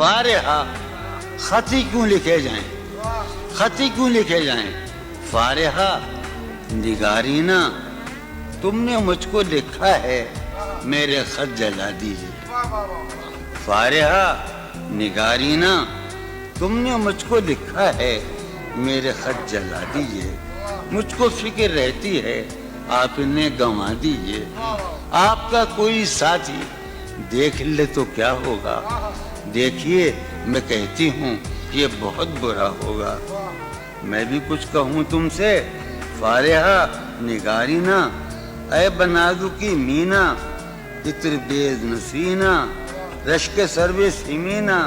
فارحہ خطی کیوں لکھے جائیں, خطی کیوں لکھے جائیں. فارحہ نگارینا تم نے مجھ کو لکھا ہے, میرے خط جلا دیجئے. فارحہ نگارینا تم نے مجھ کو لکھا ہے, میرے خط جلا دیجئے. مجھ کو فکر رہتی ہے آپ انہیں گنوا دیجئے. آپ کا کوئی ساتھی دیکھ لے تو کیا ہوگا, دیکھیے میں کہتی ہوں یہ بہت برا ہوگا. میں بھی کچھ کہوں تم سے فارحہ نگارینا, اے بنادو کی مینا, عطر بیز نسینا, رشک سرو سیمینا,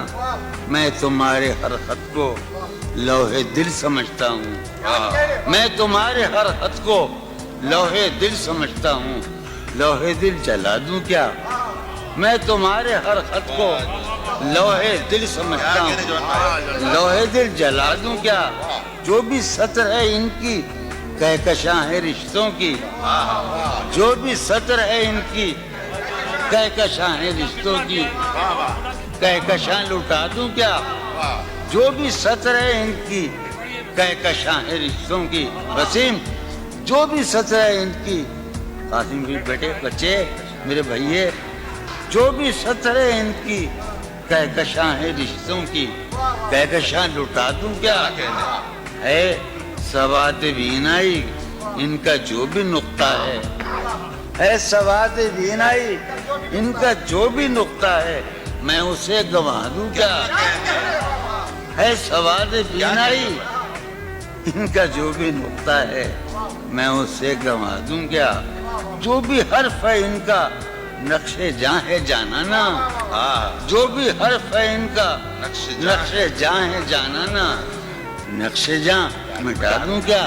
میں تمہارے ہر خط کو لوح دل سمجھتا ہوں. میں تمہارے ہر خط کو لوح دل سمجھتا ہوں. لوح دل جلا دوں کیا, میں تمہارے ہر خط کو لوح دل سمجھتا ہوں. لوح دل جلا دوں کیا, جو بھی سطر ہے ان کی کہکشاں ہے رشتوں کی. جو بھی سطر ہے ان کی کہکشاں ہے رشتوں کی. کہکشاں لٹا دوں کیا, جو بھی سطر ہے ان کی کہکشاں ہے رشتوں کی. وسیم جو بھی سطر ہے ان کی, قاسم بھی بیٹے بچے میرے بھائیے, جو بھی سطر ہے ان کی کہکشاں ہے رشتوں کی. کہکشاں لٹا دوں کیا, ہے سواد بینائی ان کا جو بھی نقطہ ہے, ہے سواد بینائی ان کا جو بھی نقطہ ہے, میں اسے گنوا دوں کیا. ہے سواد بینائی ان کا جو بھی نقطہ ہے, میں اسے گنوا دوں کیا. جو بھی حرف ہے ان کا نقش جاں ہے جانانا, جو بھی حرف ہے ان کا نقش جاں ہے جانانا, نقش جاں مٹا دوں کیا.